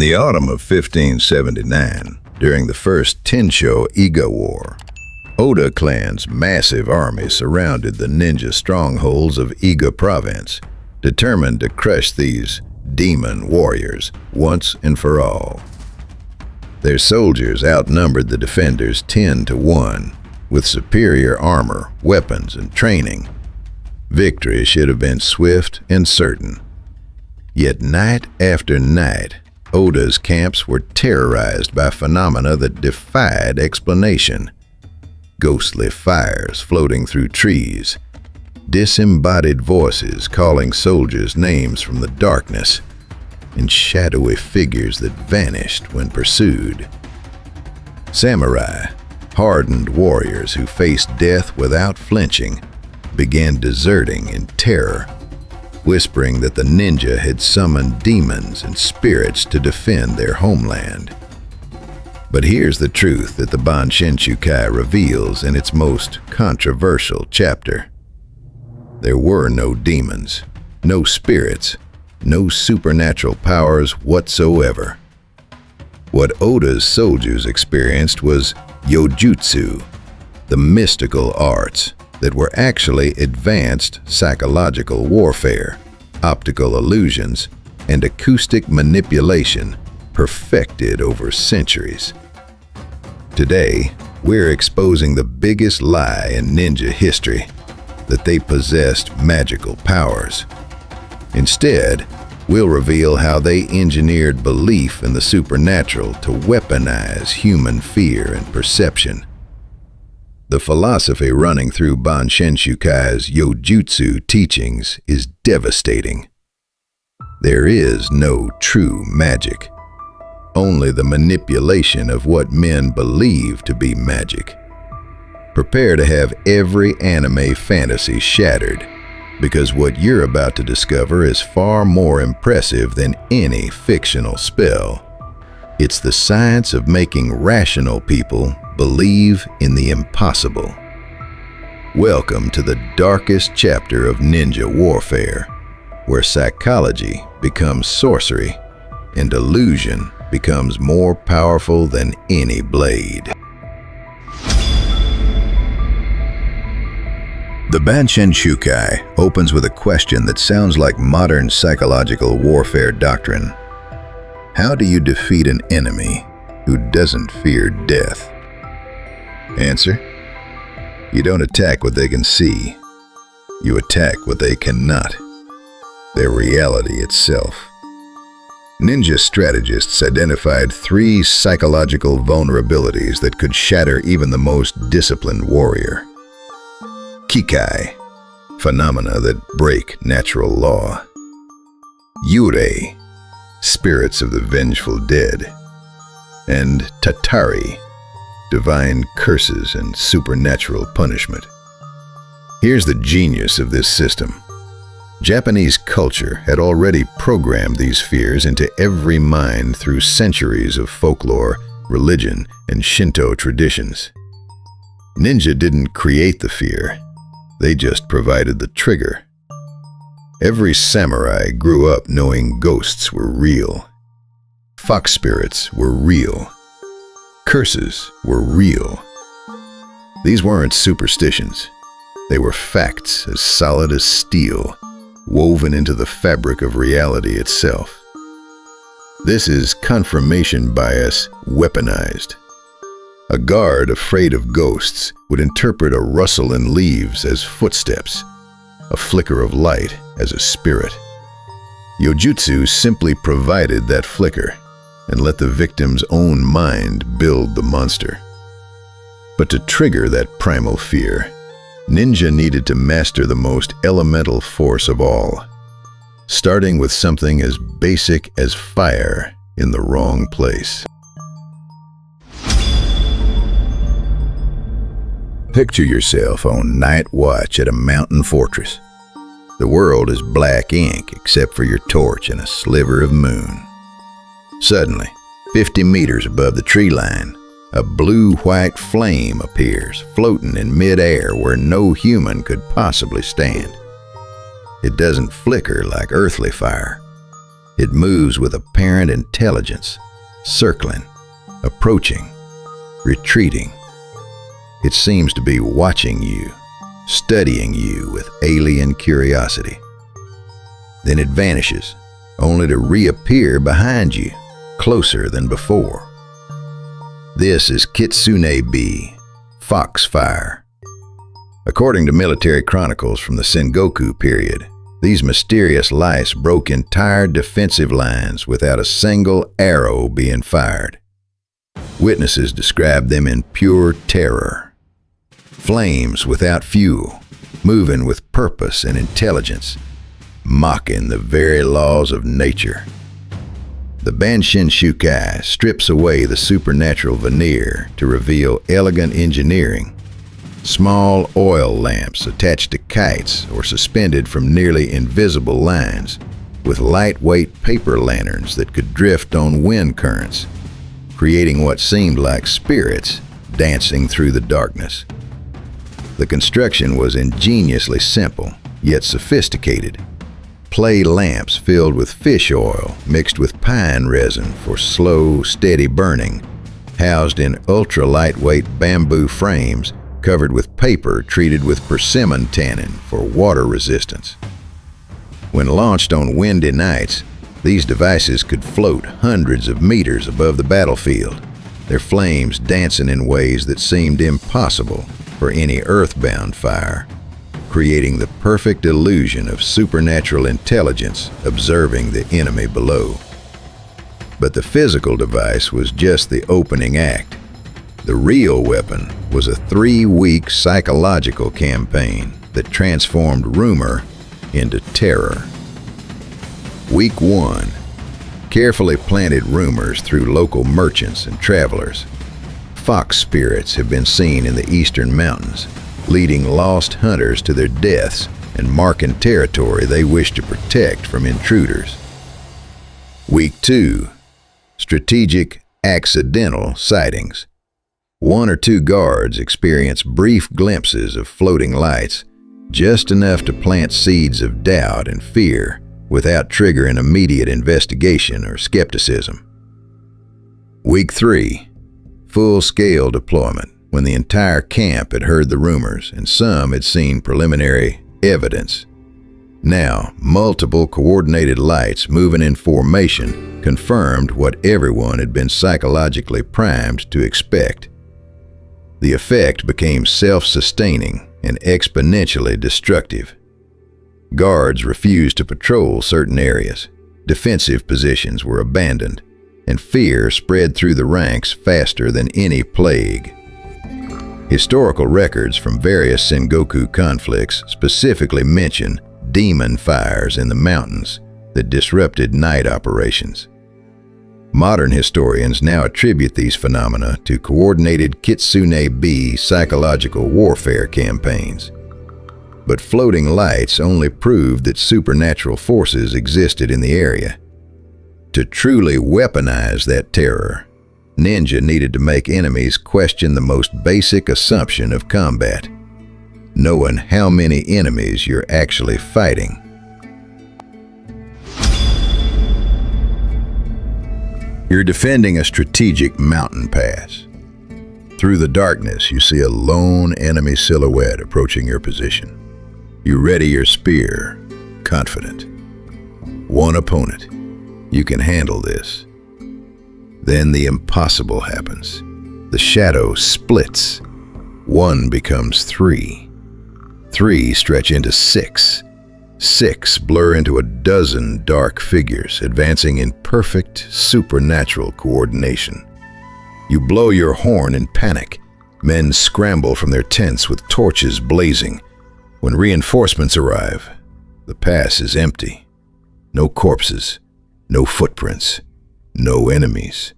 the autumn of 1579, during the first Tenshō Iga War, Oda clan's massive army surrounded the ninja strongholds of Iga province, determined to crush these demon warriors once and for all. Their soldiers outnumbered the defenders 10 to 1, with superior armor, weapons, and training. Victory should have been swift and certain. Yet night after night, Oda's camps were terrorized by phenomena that defied explanation. Ghostly fires floating through trees, disembodied voices calling soldiers names from the darkness, and shadowy figures that vanished when pursued. Samurai, hardened warriors who faced death without flinching, began deserting in terror, whispering that the ninja had summoned demons and spirits to defend their homeland. But here's the truth that the Bansenshukai reveals in its most controversial chapter. There were no demons, no spirits, no supernatural powers whatsoever. What Oda's soldiers experienced was Yōjutsu, the mystical arts that were actually advanced psychological warfare, optical illusions, and acoustic manipulation perfected over centuries. Today, we're exposing the biggest lie in ninja history, that they possessed magical powers. Instead, we'll reveal how they engineered belief in the supernatural to weaponize human fear and perception. The philosophy running through Bansenshukai's Yōjutsu teachings is devastating. There is no true magic, only the manipulation of what men believe to be magic. Prepare to have every anime fantasy shattered, because what you're about to discover is far more impressive than any fictional spell. It's the science of making rational people believe in the impossible. Welcome to the darkest chapter of ninja warfare, where psychology becomes sorcery and illusion becomes more powerful than any blade. The Bansenshukai opens with a question that sounds like modern psychological warfare doctrine. How do you defeat an enemy who doesn't fear death? Answer: you don't attack what they can see. You attack what they cannot. Their reality itself. Ninja strategists identified 3 psychological vulnerabilities that could shatter even the most disciplined warrior. Kikai, phenomena that break natural law. Yurei, spirits of the vengeful dead. And Tatari, divine curses and supernatural punishment. Here's the genius of this system. Japanese culture had already programmed these fears into every mind through centuries of folklore, religion, and Shinto traditions. Ninja didn't create the fear. They just provided the trigger. Every samurai grew up knowing ghosts were real. Fox spirits were real. Curses were real. These weren't superstitions. They were facts as solid as steel, woven into the fabric of reality itself. This is confirmation bias weaponized. A guard afraid of ghosts would interpret a rustle in leaves as footsteps, a flicker of light as a spirit. Yōjutsu simply provided that flicker and let the victim's own mind build the monster. But to trigger that primal fear, ninja needed to master the most elemental force of all, starting with something as basic as fire in the wrong place. Picture yourself on night watch at a mountain fortress. The world is black ink except for your torch and a sliver of moon. Suddenly, 50 meters above the tree line, a blue-white flame appears, floating in mid-air where no human could possibly stand. It doesn't flicker like earthly fire. It moves with apparent intelligence, circling, approaching, retreating. It seems to be watching you, studying you with alien curiosity. Then it vanishes, only to reappear behind you, closer than before. This is Kitsune-bi, foxfire. According to military chronicles from the Sengoku-period, these mysterious lice broke entire defensive lines without a single arrow being fired. Witnesses described them in pure terror. Flames without fuel, moving with purpose and intelligence, mocking the very laws of nature. The Bansenshukai strips away the supernatural veneer to reveal elegant engineering. Small oil lamps attached to kites or suspended from nearly invisible lines, with lightweight paper lanterns that could drift on wind currents, creating what seemed like spirits dancing through the darkness. The construction was ingeniously simple, yet sophisticated. Play lamps filled with fish oil mixed with pine resin for slow, steady burning, housed in ultra-lightweight bamboo frames covered with paper treated with persimmon tannin for water resistance. When launched on windy nights, these devices could float hundreds of meters above the battlefield, their flames dancing in ways that seemed impossible for any earthbound fire, creating the perfect illusion of supernatural intelligence observing the enemy below. But the physical device was just the opening act. The real weapon was a 3-week psychological campaign that transformed rumor into terror. Week 1. Carefully planted rumors through local merchants and travelers. Fox spirits have been seen in the eastern mountains, leading lost hunters to their deaths and marking territory they wish to protect from intruders. Week 2. Strategic, accidental sightings. 1 or 2 guards experience brief glimpses of floating lights, just enough to plant seeds of doubt and fear without triggering immediate investigation or skepticism. Week 3. Full-scale deployment, when the entire camp had heard the rumors and some had seen preliminary evidence. Now, multiple coordinated lights moving in formation confirmed what everyone had been psychologically primed to expect. The effect became self-sustaining and exponentially destructive. Guards refused to patrol certain areas, defensive positions were abandoned, and fear spread through the ranks faster than any plague. Historical records from various Sengoku conflicts specifically mention demon fires in the mountains that disrupted night operations. Modern historians now attribute these phenomena to coordinated Kitsune-bi psychological warfare campaigns. But floating lights only proved that supernatural forces existed in the area. To truly weaponize that terror, ninja needed to make enemies question the most basic assumption of combat, knowing how many enemies you're actually fighting. You're defending a strategic mountain pass. Through the darkness, you see a lone enemy silhouette approaching your position. You ready your spear, confident. One opponent. You can handle this. Then the impossible happens. The shadow splits. 1 becomes 3. 3 stretch into 6. 6 blur into a dozen dark figures, advancing in perfect supernatural coordination. You blow your horn in panic. Men scramble from their tents with torches blazing. When reinforcements arrive, the pass is empty. No corpses, no footprints, no enemies.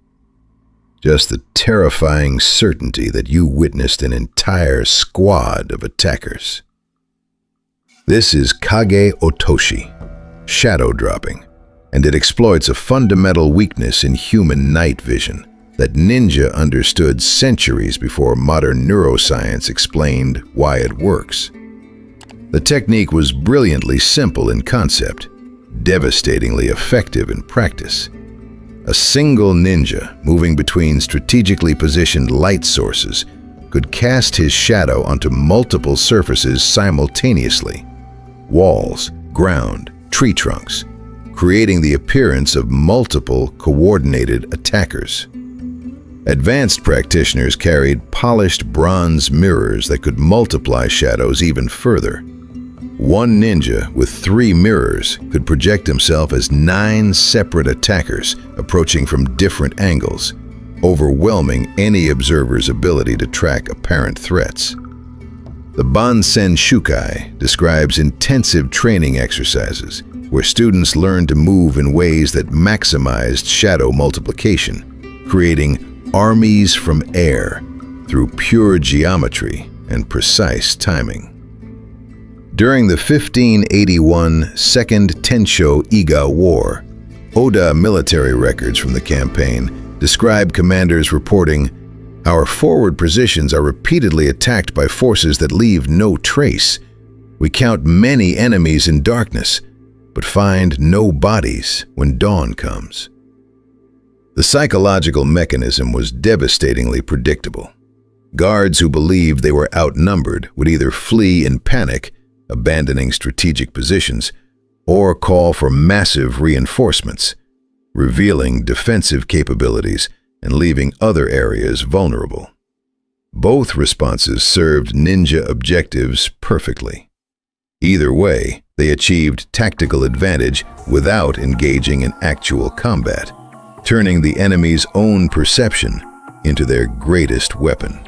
Just the terrifying certainty that you witnessed an entire squad of attackers. This is Kage Otoshi, shadow dropping, and it exploits a fundamental weakness in human night vision that ninja understood centuries before modern neuroscience explained why it works. The technique was brilliantly simple in concept, devastatingly effective in practice. A single ninja moving between strategically positioned light sources could cast his shadow onto multiple surfaces simultaneously: walls, ground, tree trunks, creating the appearance of multiple coordinated attackers. Advanced practitioners carried polished bronze mirrors that could multiply shadows even further. One ninja with 3 mirrors could project himself as 9 separate attackers approaching from different angles, overwhelming any observer's ability to track apparent threats. The Bansenshukai describes intensive training exercises where students learn to move in ways that maximized shadow multiplication, creating armies from air through pure geometry and precise timing. During the 1581 Second Tenshō Iga War, Oda military records from the campaign describe commanders reporting, "Our forward positions are repeatedly attacked by forces that leave no trace. We count many enemies in darkness, but find no bodies when dawn comes." The psychological mechanism was devastatingly predictable. Guards who believed they were outnumbered would either flee in panic, abandoning strategic positions, or call for massive reinforcements, revealing defensive capabilities and leaving other areas vulnerable. Both responses served ninja objectives perfectly. Either way, they achieved tactical advantage without engaging in actual combat, turning the enemy's own perception into their greatest weapon.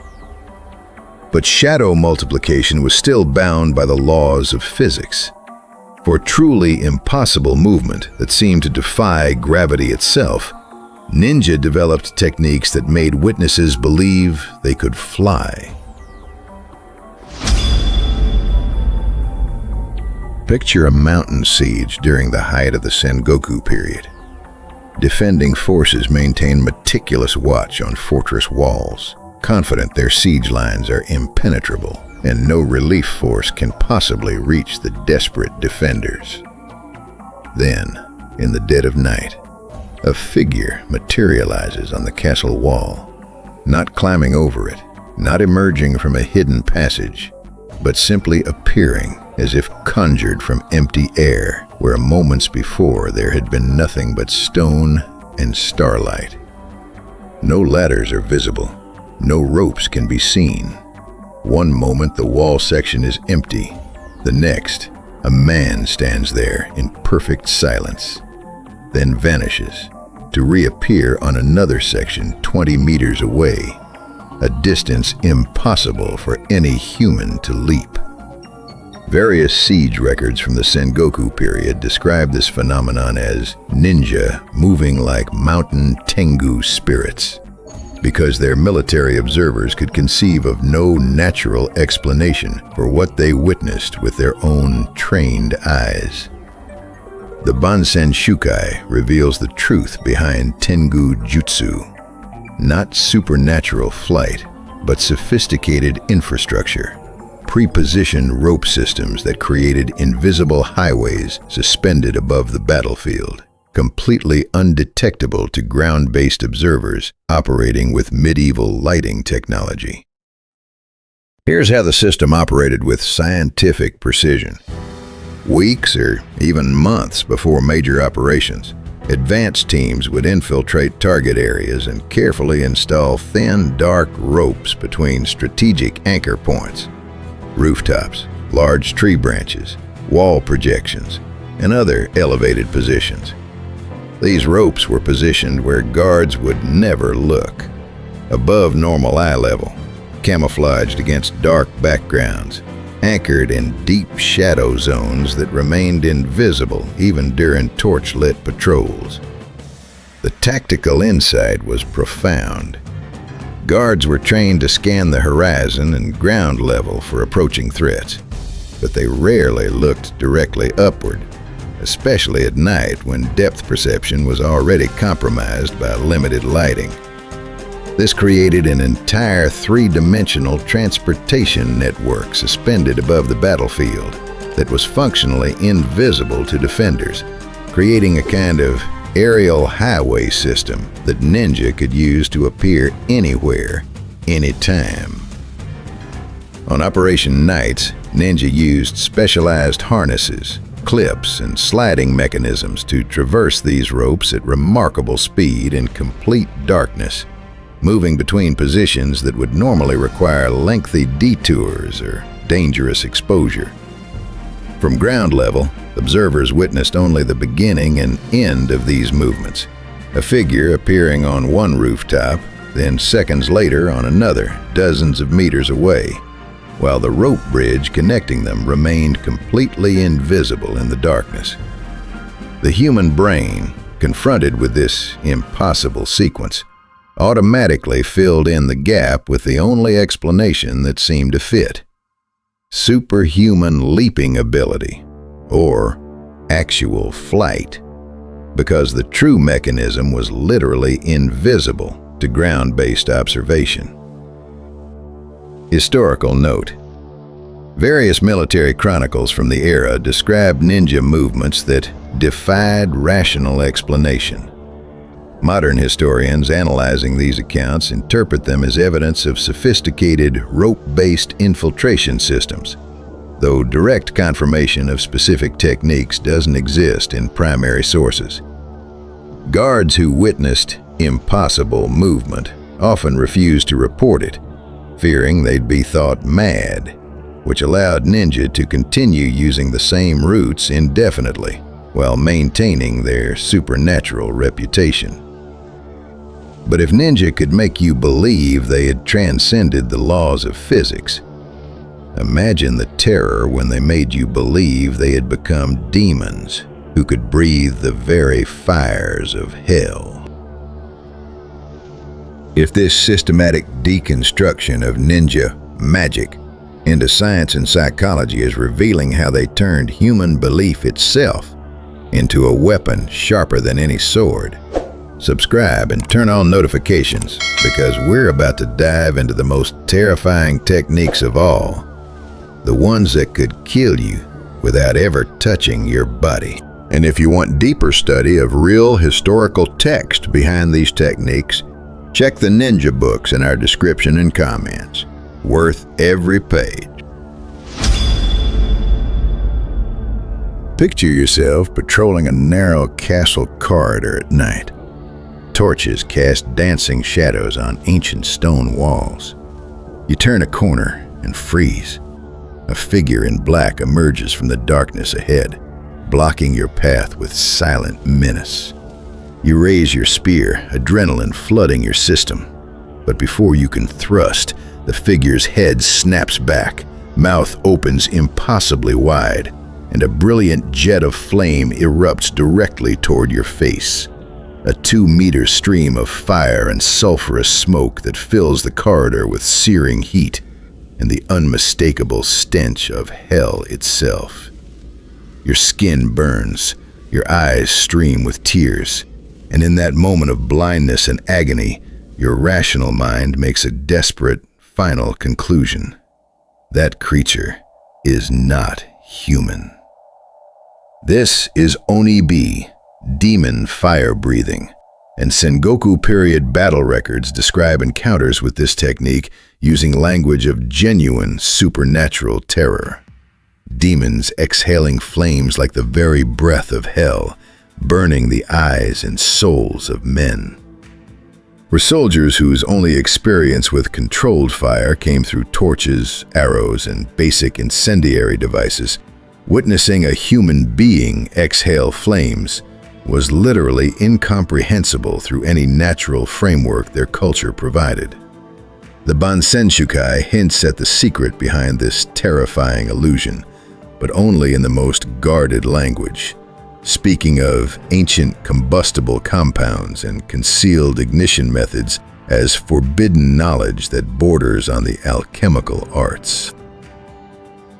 But shadow multiplication was still bound by the laws of physics. For truly impossible movement that seemed to defy gravity itself, ninja developed techniques that made witnesses believe they could fly. Picture a mountain siege during the height of the Sengoku-period. Defending forces maintain meticulous watch on fortress walls, confident their siege lines are impenetrable and no relief force can possibly reach the desperate defenders. Then, in the dead of night, a figure materializes on the castle wall, not climbing over it, not emerging from a hidden passage, but simply appearing as if conjured from empty air, where moments before there had been nothing but stone and starlight. No ladders are visible. No ropes can be seen. One moment the wall section is empty. The next, a man stands there in perfect silence, then vanishes, to reappear on another section 20 meters away, a distance impossible for any human to leap. Various siege records from the Sengoku period describe this phenomenon as ninja moving like mountain Tengu spirits, because their military observers could conceive of no natural explanation for what they witnessed with their own trained eyes. The Bansenshukai reveals the truth behind Tengu Jutsu, not supernatural flight, but sophisticated infrastructure, pre-positioned rope systems that created invisible highways suspended above the battlefield, completely undetectable to ground-based observers operating with medieval lighting technology. Here's how the system operated with scientific precision. Weeks or even months before major operations, advanced teams would infiltrate target areas and carefully install thin, dark ropes between strategic anchor points, rooftops, large tree branches, wall projections, and other elevated positions. These ropes were positioned where guards would never look, above normal eye level, camouflaged against dark backgrounds, anchored in deep shadow zones that remained invisible even during torch-lit patrols. The tactical insight was profound. Guards were trained to scan the horizon and ground level for approaching threats, but they rarely looked directly upward, especially at night when depth perception was already compromised by limited lighting. This created an entire three-dimensional transportation network suspended above the battlefield that was functionally invisible to defenders, creating a kind of aerial highway system that ninja could use to appear anywhere, anytime. On operation nights, ninja used specialized harnesses, clips, and sliding mechanisms to traverse these ropes at remarkable speed in complete darkness, moving between positions that would normally require lengthy detours or dangerous exposure. From ground level, observers witnessed only the beginning and end of these movements, a figure appearing on one rooftop, then seconds later on another, dozens of meters away, while the rope bridge connecting them remained completely invisible in the darkness. The human brain, confronted with this impossible sequence, automatically filled in the gap with the only explanation that seemed to fit: superhuman leaping ability, or actual flight, because the true mechanism was literally invisible to ground-based observation. Historical note: various military chronicles from the era described ninja movements that defied rational explanation. Modern historians analyzing these accounts interpret them as evidence of sophisticated rope-based infiltration systems, though direct confirmation of specific techniques doesn't exist in primary sources. Guards who witnessed impossible movement often refused to report it, fearing they'd be thought mad, which allowed ninja to continue using the same routes indefinitely while maintaining their supernatural reputation. But if ninja could make you believe they had transcended the laws of physics, imagine the terror when they made you believe they had become demons who could breathe the very fires of hell. If this systematic deconstruction of ninja magic into science and psychology is revealing how they turned human belief itself into a weapon sharper than any sword, subscribe and turn on notifications, because we're about to dive into the most terrifying techniques of all, the ones that could kill you without ever touching your body. And if you want deeper study of real historical text behind these techniques, check the ninja books in our description and comments. Worth every page. Picture yourself patrolling a narrow castle corridor at night. Torches cast dancing shadows on ancient stone walls. You turn a corner and freeze. A figure in black emerges from the darkness ahead, blocking your path with silent menace. You raise your spear, adrenaline flooding your system. But before you can thrust, the figure's head snaps back, mouth opens impossibly wide, and a brilliant jet of flame erupts directly toward your face. A 2-meter stream of fire and sulfurous smoke that fills the corridor with searing heat and the unmistakable stench of hell itself. Your skin burns, your eyes stream with tears, and in that moment of blindness and agony, your rational mind makes a desperate, final conclusion. That creature is not human. This is Onibi, demon fire-breathing, and Sengoku-period battle records describe encounters with this technique using language of genuine supernatural terror. Demons exhaling flames like the very breath of hell, burning the eyes and souls of men. For soldiers whose only experience with controlled fire came through torches, arrows, and basic incendiary devices, witnessing a human being exhale flames was literally incomprehensible through any natural framework their culture provided. The Bansenshukai hints at the secret behind this terrifying illusion, but only in the most guarded language, speaking of ancient combustible compounds and concealed ignition methods as forbidden knowledge that borders on the alchemical arts.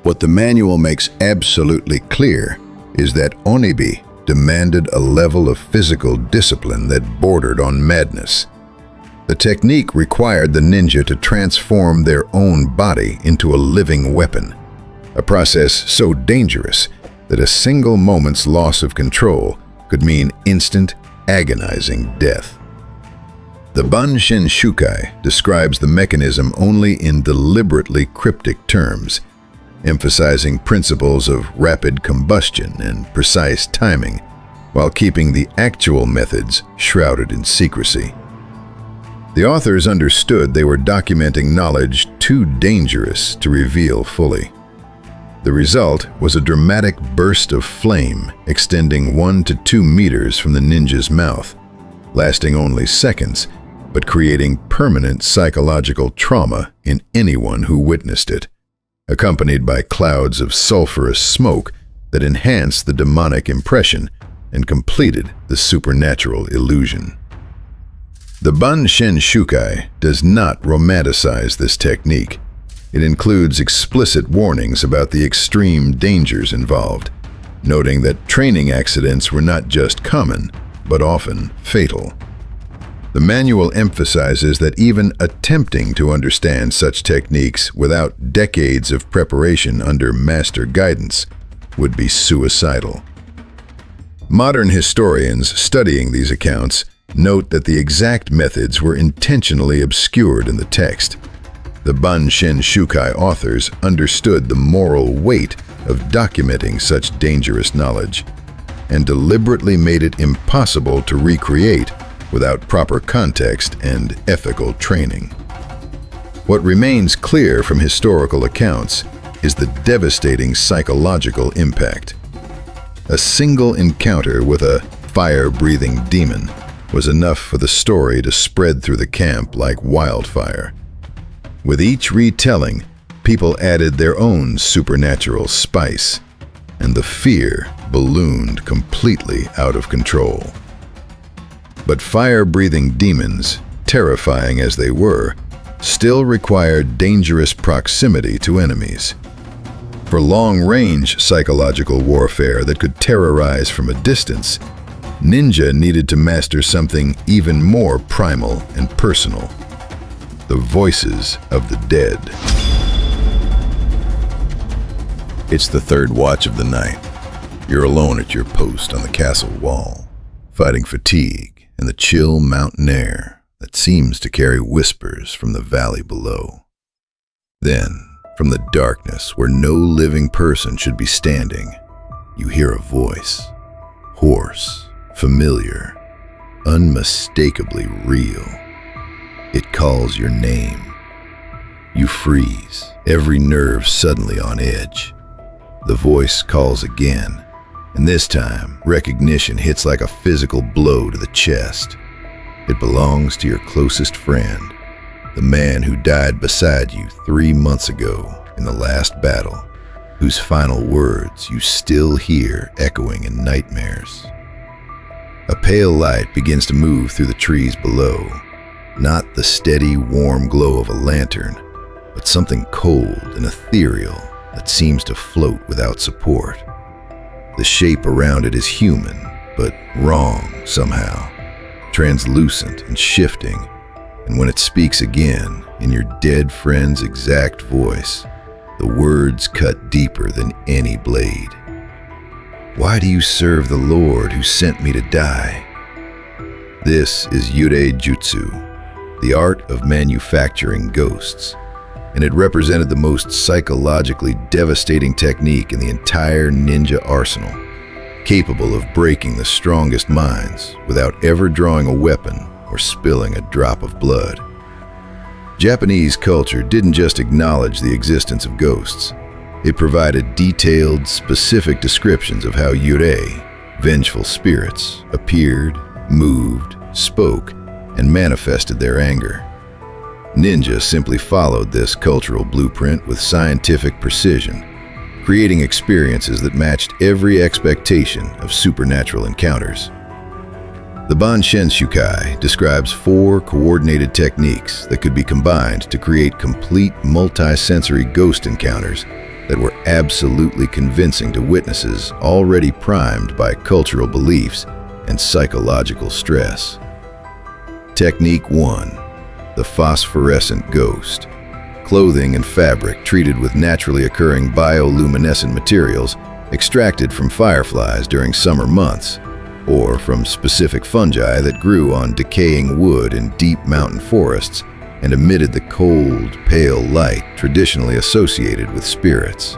What the manual makes absolutely clear is that Onibi demanded a level of physical discipline that bordered on madness. The technique required the ninja to transform their own body into a living weapon, a process so dangerous that a single moment's loss of control could could mean instant, agonizing death. The Bansenshukai describes the mechanism only in deliberately cryptic terms, emphasizing principles of rapid combustion and precise timing, while keeping the actual methods shrouded in secrecy. The authors understood they were documenting knowledge too dangerous to reveal fully. The result was a dramatic burst of flame extending 1 to 2 meters from the ninja's mouth, lasting only seconds, but creating permanent psychological trauma in anyone who witnessed it, accompanied by clouds of sulfurous smoke that enhanced the demonic impression and completed the supernatural illusion. The Bansenshukai does not romanticize this technique. It includes explicit warnings about the extreme dangers involved, noting that training accidents were not just common, but often fatal. The manual emphasizes that even attempting to understand such techniques without decades of preparation under master guidance would be suicidal. Modern historians studying these accounts note that the exact methods were intentionally obscured in the text. The Bansenshukai authors understood the moral weight of documenting such dangerous knowledge and deliberately made it impossible to recreate without proper context and ethical training. What remains clear from historical accounts is the devastating psychological impact. A single encounter with a fire-breathing demon was enough for the story to spread through the camp like wildfire. With each retelling, people added their own supernatural spice, and the fear ballooned completely out of control. But fire-breathing demons, terrifying as they were, still required dangerous proximity to enemies. For long-range psychological warfare that could terrorize from a distance, ninja needed to master something even more primal and personal: the voices of the dead. It's the third watch of the night. You're alone at your post on the castle wall, fighting fatigue and the chill mountain air that seems to carry whispers from the valley below. Then, from the darkness where no living person should be standing, you hear a voice, hoarse, familiar, unmistakably real. It calls your name. You freeze, every nerve suddenly on edge. The voice calls again, and this time, recognition hits like a physical blow to the chest. It belongs to your closest friend, the man who died beside you 3 months ago in the last battle, whose final words you still hear echoing in nightmares. A pale light begins to move through the trees below, not the steady, warm glow of a lantern, but something cold and ethereal that seems to float without support. The shape around it is human, but wrong somehow, translucent and shifting, and when it speaks again, in your dead friend's exact voice, the words cut deeper than any blade. Why do you serve the Lord who sent me to die? This is Yōjutsu, the art of manufacturing ghosts, and it represented the most psychologically devastating technique in the entire ninja arsenal, capable of breaking the strongest minds without ever drawing a weapon or spilling a drop of blood. Japanese culture didn't just acknowledge the existence of ghosts. It provided detailed, specific descriptions of how yurei, vengeful spirits, appeared, moved, spoke, and manifested their anger. Ninja simply followed this cultural blueprint with scientific precision, creating experiences that matched every expectation of supernatural encounters. The Bansenshukai describes 4 coordinated techniques that could be combined to create complete multi-sensory ghost encounters that were absolutely convincing to witnesses already primed by cultural beliefs and psychological stress. Technique 1. The phosphorescent ghost. Clothing and fabric treated with naturally occurring bioluminescent materials extracted from fireflies during summer months. or from specific fungi that grew on decaying wood in deep mountain forests and emitted the cold, pale light traditionally associated with spirits.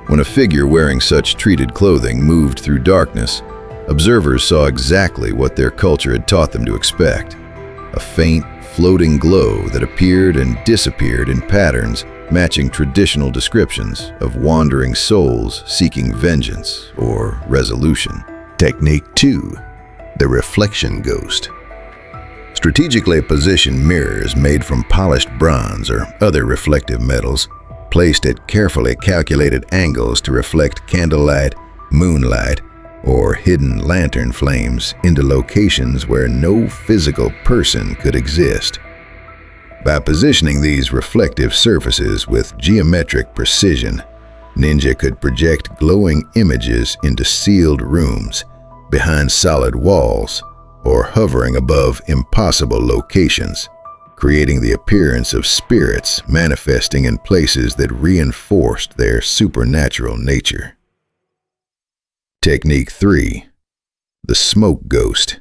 When a figure wearing such treated clothing moved through darkness, observers saw exactly what their culture had taught them to expect: a faint, floating glow that appeared and disappeared in patterns matching traditional descriptions of wandering souls seeking vengeance or resolution. Technique 2. The reflection ghost. Strategically positioned mirrors made from polished bronze or other reflective metals, placed at carefully calculated angles to reflect candlelight, moonlight, or hidden lantern flames into locations where no physical person could exist. By positioning these reflective surfaces with geometric precision, ninja could project glowing images into sealed rooms, behind solid walls, or hovering above impossible locations, creating the appearance of spirits manifesting in places that reinforced their supernatural nature. Technique 3. The smoke ghost.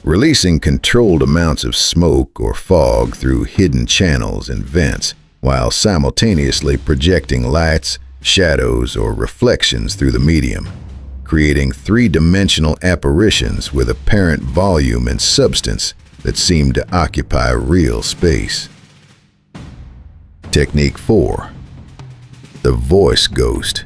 Releasing controlled amounts of smoke or fog through hidden channels and vents, while simultaneously projecting lights, shadows, or reflections through the medium, creating three-dimensional apparitions with apparent volume and substance that seem to occupy real space. Technique 4. The voice ghost.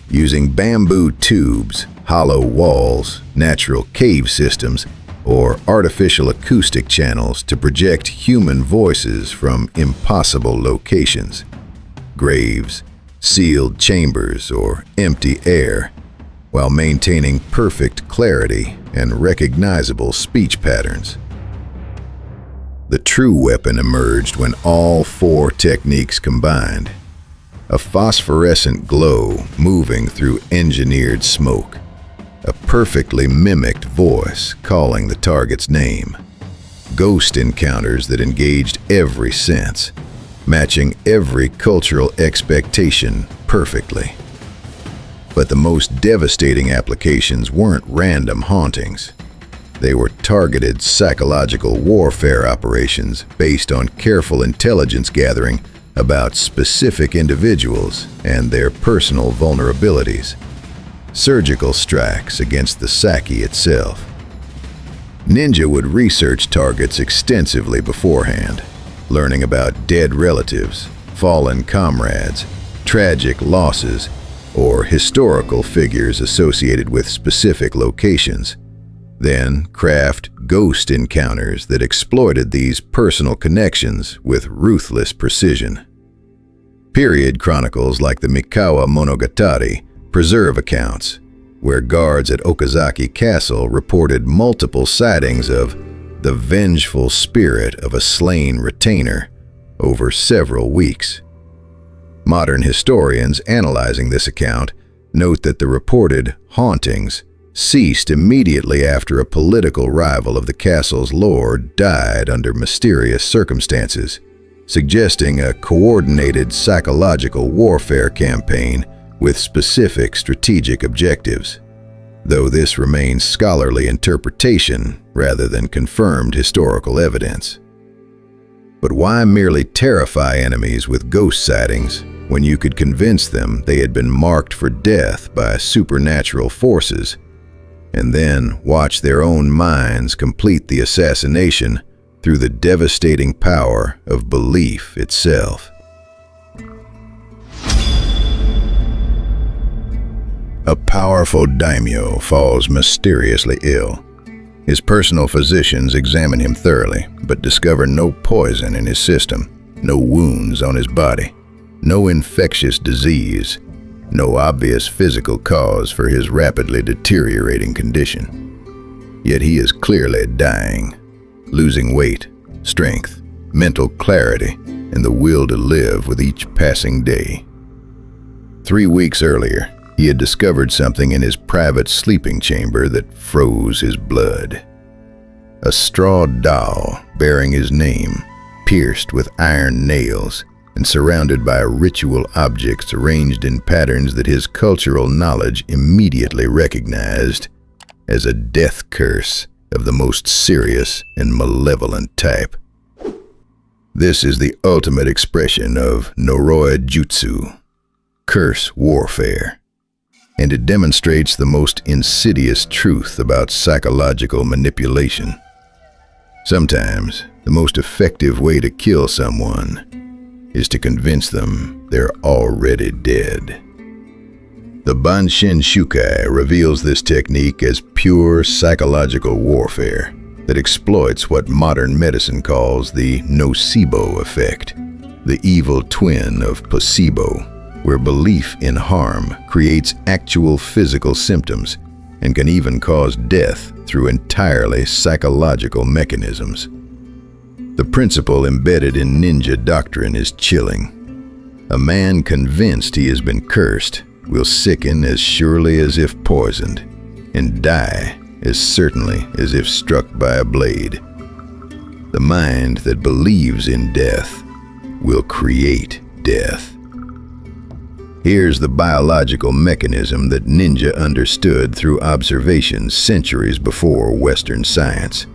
Using bamboo tubes, hollow walls, natural cave systems, or artificial acoustic channels to project human voices from impossible locations, graves, sealed chambers, or empty air, while maintaining perfect clarity and recognizable speech patterns. The true weapon emerged when all four techniques combined: a phosphorescent glow moving through engineered smoke, a perfectly mimicked voice calling the target's name, ghost encounters that engaged every sense, matching every cultural expectation perfectly. But the most devastating applications weren't random hauntings. They were targeted psychological warfare operations based on careful intelligence gathering about specific individuals and their personal vulnerabilities. Surgical strikes against the psyche itself. Ninja would research targets extensively beforehand, learning about dead relatives, fallen comrades, tragic losses, or historical figures associated with specific locations. Then craft ghost encounters that exploited these personal connections with ruthless precision. Period chronicles like the Mikawa Monogatari preserve accounts, where guards at Okazaki Castle reported multiple sightings of the vengeful spirit of a slain retainer over several weeks. Modern historians analyzing this account note that the reported hauntings ceased immediately after a political rival of the castle's lord died under mysterious circumstances, suggesting a coordinated psychological warfare campaign with specific strategic objectives, though this remains scholarly interpretation rather than confirmed historical evidence. But why merely terrify enemies with ghost sightings when you could convince them they had been marked for death by supernatural forces, and then watch their own minds complete the assassination through the devastating power of belief itself? A powerful daimyo falls mysteriously ill. His personal physicians examine him thoroughly, but discover no poison in his system, no wounds on his body, no infectious disease, no obvious physical cause for his rapidly deteriorating condition. Yet he is clearly dying, losing weight, strength, mental clarity, and the will to live with each passing day. 3 weeks earlier, he had discovered something in his private sleeping chamber that froze his blood. A straw doll bearing his name, pierced with iron nails, and surrounded by ritual objects arranged in patterns that his cultural knowledge immediately recognized as a death curse of the most serious and malevolent type. This is the ultimate expression of Yōjutsu, curse warfare, and it demonstrates the most insidious truth about psychological manipulation. Sometimes, the most effective way to kill someone is to convince them they're already dead. The Bansenshukai reveals this technique as pure psychological warfare that exploits what modern medicine calls the nocebo effect, the evil twin of placebo, where belief in harm creates actual physical symptoms and can even cause death through entirely psychological mechanisms. The principle embedded in ninja doctrine is chilling. A man convinced he has been cursed will sicken as surely as if poisoned, and die as certainly as if struck by a blade. The mind that believes in death will create death. Here's the biological mechanism that ninja understood through observations centuries before Western science.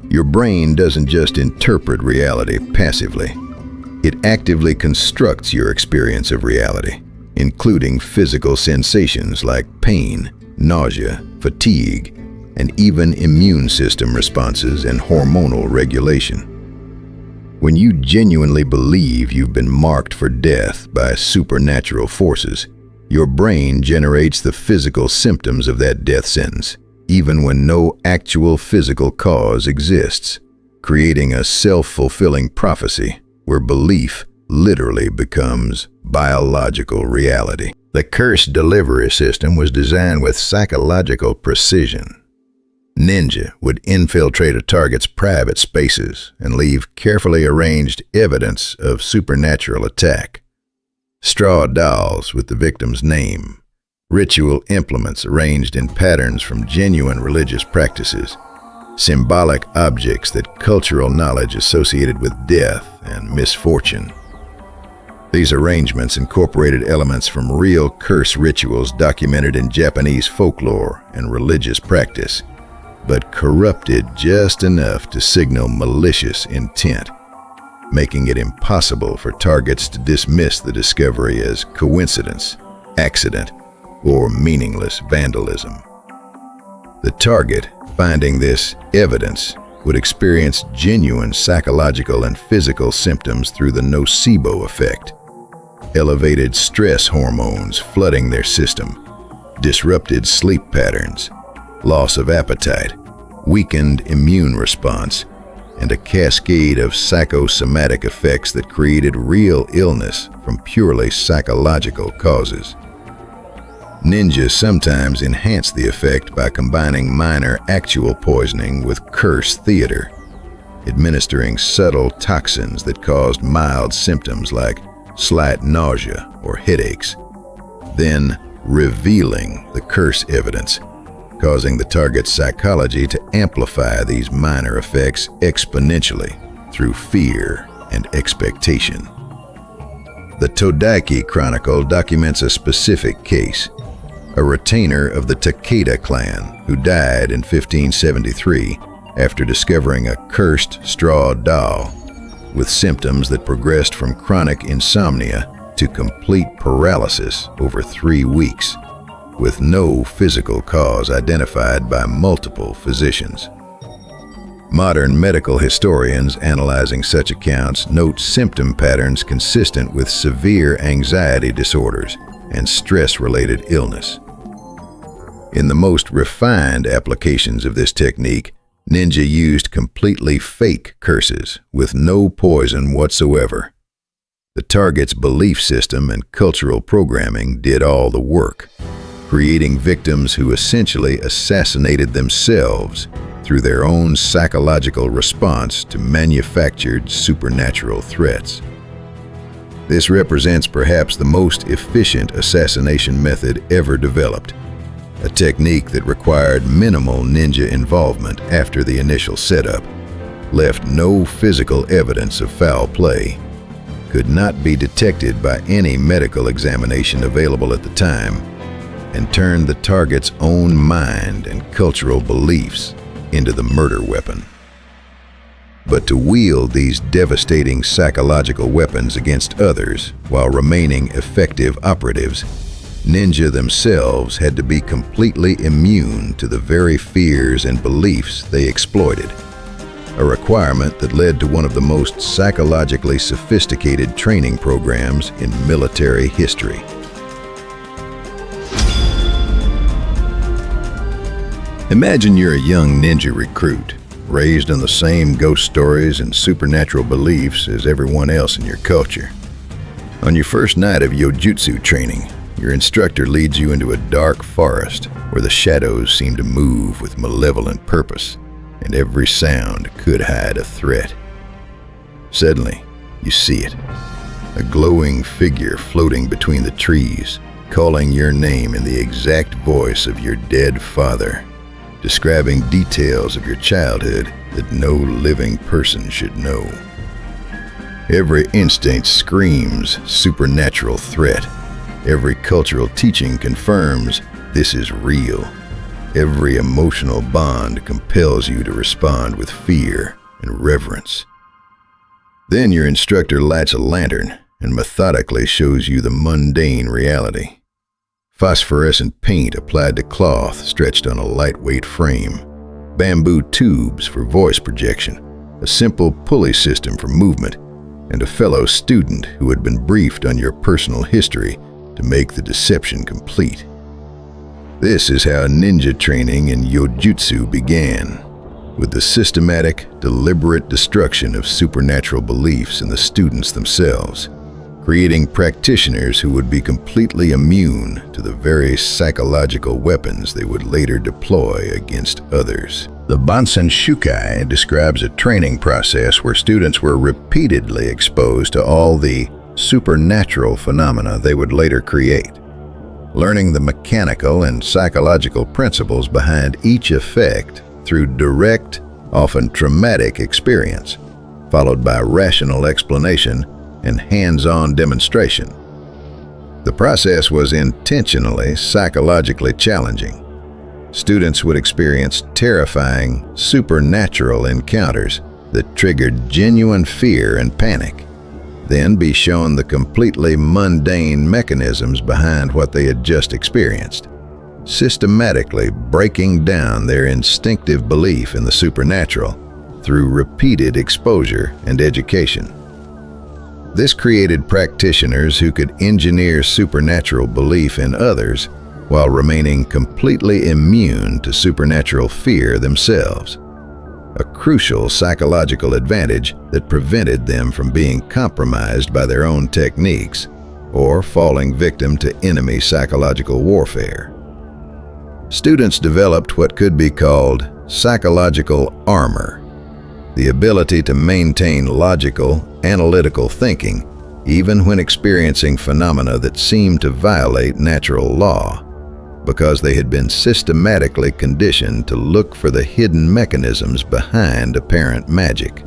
Your brain doesn't just interpret reality passively. It actively constructs your experience of reality, including physical sensations like pain, nausea, fatigue, and even immune system responses and hormonal regulation. When you genuinely believe you've been marked for death by supernatural forces, your brain generates the physical symptoms of that death sentence, even when no actual physical cause exists, creating a self-fulfilling prophecy where belief literally becomes biological reality. The curse delivery system was designed with psychological precision. Ninja would infiltrate a target's private spaces and leave carefully arranged evidence of supernatural attack. Straw dolls with the victim's name, ritual implements arranged in patterns from genuine religious practices, symbolic objects that cultural knowledge associated with death and misfortune. These arrangements incorporated elements from real curse rituals documented in Japanese folklore and religious practice, but corrupted just enough to signal malicious intent, making it impossible for targets to dismiss the discovery as coincidence, accident, or meaningless vandalism. The target, finding this evidence, would experience genuine psychological and physical symptoms through the nocebo effect. Elevated stress hormones flooding their system, disrupted sleep patterns, loss of appetite, weakened immune response, and a cascade of psychosomatic effects that created real illness from purely psychological causes. Ninjas sometimes enhance the effect by combining minor actual poisoning with curse theater, administering subtle toxins that caused mild symptoms like slight nausea or headaches, then revealing the curse evidence, causing the target's psychology to amplify these minor effects exponentially through fear and expectation. The Tōdaiki Chronicle documents a specific case, a retainer of the Takeda clan who died in 1573 after discovering a cursed straw doll with symptoms that progressed from chronic insomnia to complete paralysis over 3 weeks, with no physical cause identified by multiple physicians. Modern medical historians analyzing such accounts note symptom patterns consistent with severe anxiety disorders and stress-related illness. In the most refined applications of this technique, ninja used completely fake curses with no poison whatsoever. The target's belief system and cultural programming did all the work, creating victims who essentially assassinated themselves through their own psychological response to manufactured supernatural threats. This represents perhaps the most efficient assassination method ever developed, a technique that required minimal ninja involvement after the initial setup, left no physical evidence of foul play, could not be detected by any medical examination available at the time, and turned the target's own mind and cultural beliefs into the murder weapon. But to wield these devastating psychological weapons against others while remaining effective operatives, ninja themselves had to be completely immune to the very fears and beliefs they exploited, a requirement that led to one of the most psychologically sophisticated training programs in military history. Imagine you're a young ninja recruit, raised on the same ghost stories and supernatural beliefs as everyone else in your culture. On your first night of Yōjutsu training, your instructor leads you into a dark forest where the shadows seem to move with malevolent purpose, and every sound could hide a threat. Suddenly, you see it, a glowing figure floating between the trees, calling your name in the exact voice of your dead father, describing details of your childhood that no living person should know. Every instinct screams supernatural threat. Every cultural teaching confirms this is real. Every emotional bond compels you to respond with fear and reverence. Then your instructor lights a lantern and methodically shows you the mundane reality. Phosphorescent paint applied to cloth stretched on a lightweight frame, bamboo tubes for voice projection, a simple pulley system for movement, and a fellow student who had been briefed on your personal history to make the deception complete. This is how ninja training in Yōjutsu began, with the systematic, deliberate destruction of supernatural beliefs in the students themselves, creating practitioners who would be completely immune to the very psychological weapons they would later deploy against others. The Bansenshukai describes a training process where students were repeatedly exposed to all the supernatural phenomena they would later create, learning the mechanical and psychological principles behind each effect through direct, often traumatic experience, followed by rational explanation and hands-on demonstration. The process was intentionally psychologically challenging. Students would experience terrifying, supernatural encounters that triggered genuine fear and panic, then be shown the completely mundane mechanisms behind what they had just experienced, systematically breaking down their instinctive belief in the supernatural through repeated exposure and education. This created practitioners who could engineer supernatural belief in others while remaining completely immune to supernatural fear themselves, a crucial psychological advantage that prevented them from being compromised by their own techniques or falling victim to enemy psychological warfare. Students developed what could be called psychological armor, the ability to maintain logical, analytical thinking even when experiencing phenomena that seemed to violate natural law, because they had been systematically conditioned to look for the hidden mechanisms behind apparent magic.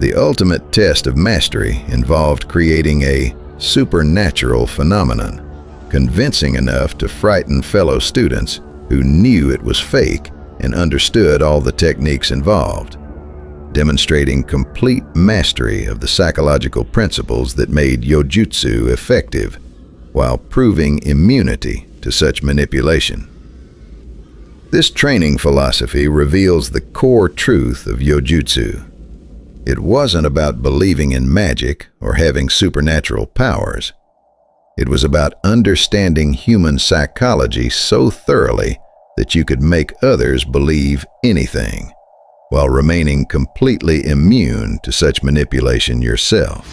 The ultimate test of mastery involved creating a supernatural phenomenon, convincing enough to frighten fellow students who knew it was fake and understood all the techniques involved, demonstrating complete mastery of the psychological principles that made Yōjutsu effective, while proving immunity to such manipulation. This training philosophy reveals the core truth of Yōjutsu. It wasn't about believing in magic or having supernatural powers. It was about understanding human psychology so thoroughly that you could make others believe anything, while remaining completely immune to such manipulation yourself.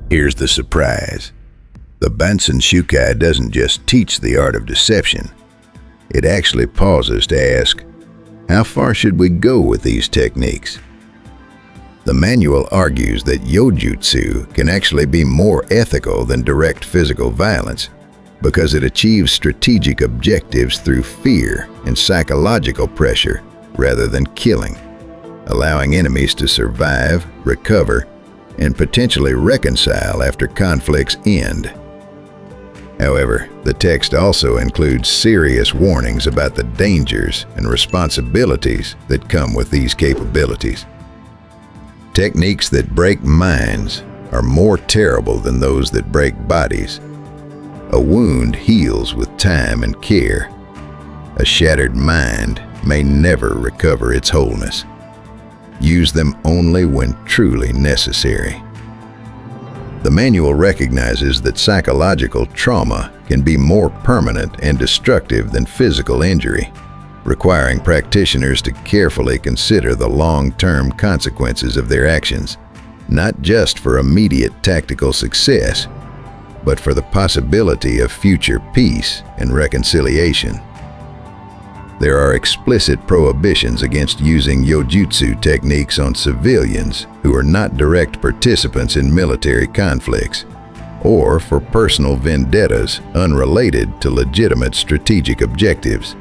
Here's the surprise. The Bansenshukai doesn't just teach the art of deception. It actually pauses to ask, how far should we go with these techniques? The manual argues that Yōjutsu can actually be more ethical than direct physical violence because it achieves strategic objectives through fear and psychological pressure rather than killing, allowing enemies to survive, recover, and potentially reconcile after conflicts end. However, the text also includes serious warnings about the dangers and responsibilities that come with these capabilities. Techniques that break minds are more terrible than those that break bodies. A wound heals with time and care. A shattered mind may never recover its wholeness. Use them only when truly necessary. The manual recognizes that psychological trauma can be more permanent and destructive than physical injury, requiring practitioners to carefully consider the long-term consequences of their actions, not just for immediate tactical success, but for the possibility of future peace and reconciliation. There are explicit prohibitions against using Yōjutsu techniques on civilians who are not direct participants in military conflicts, or for personal vendettas unrelated to legitimate strategic objectives,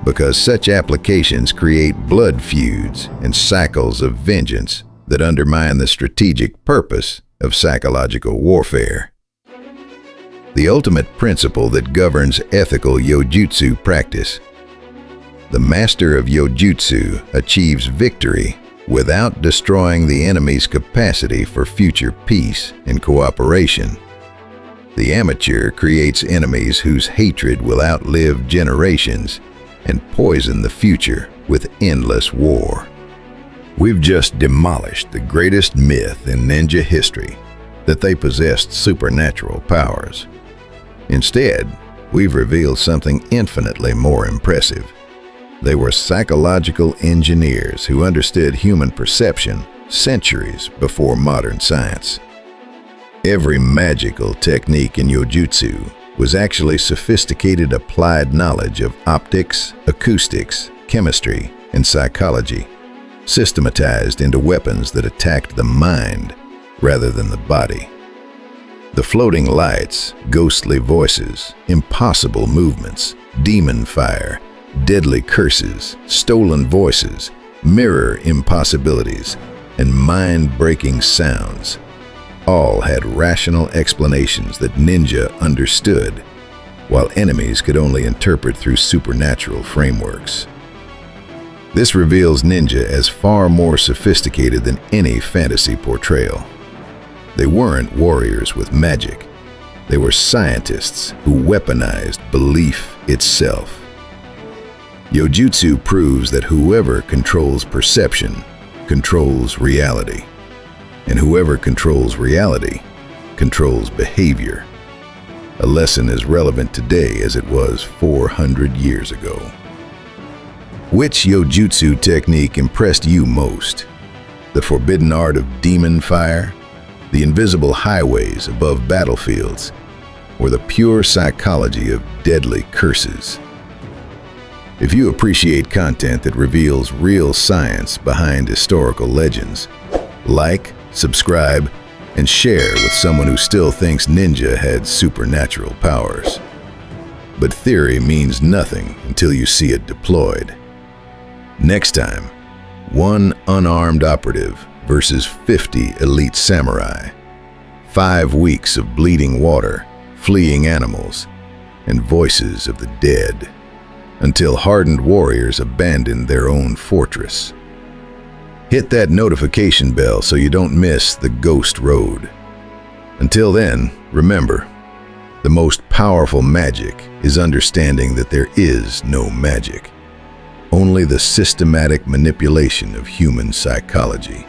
because such applications create blood feuds and cycles of vengeance that undermine the strategic purpose of psychological warfare. The ultimate principle that governs ethical Yōjutsu practice. The master of Yōjutsu achieves victory without destroying the enemy's capacity for future peace and cooperation. The amateur creates enemies whose hatred will outlive generations and poison the future with endless war. We've just demolished the greatest myth in ninja history, that they possessed supernatural powers. Instead, we've revealed something infinitely more impressive. They were psychological engineers who understood human perception centuries before modern science. Every magical technique in Yōjutsu was actually sophisticated applied knowledge of optics, acoustics, chemistry, and psychology, systematized into weapons that attacked the mind rather than the body. The floating lights, ghostly voices, impossible movements, demon fire, deadly curses, stolen voices, mirror impossibilities, and mind-breaking sounds all had rational explanations that ninja understood, while enemies could only interpret through supernatural frameworks. This reveals ninja as far more sophisticated than any fantasy portrayal. They weren't warriors with magic. They were scientists who weaponized belief itself. Yōjutsu proves that whoever controls perception controls reality, and whoever controls reality controls behavior. A lesson as relevant today as it was 400 years ago. Which Yōjutsu technique impressed you most? The forbidden art of demon fire, the invisible highways above battlefields, or the pure psychology of deadly curses? If you appreciate content that reveals real science behind historical legends, like, subscribe, and share with someone who still thinks ninja had supernatural powers. But theory means nothing until you see it deployed. Next time, one unarmed operative versus 50 elite samurai. 5 weeks of bleeding water, fleeing animals, and voices of the dead, until hardened warriors abandoned their own fortress. Hit that notification bell so you don't miss the ghost road. Until then, remember, the most powerful magic is understanding that there is no magic, only the systematic manipulation of human psychology.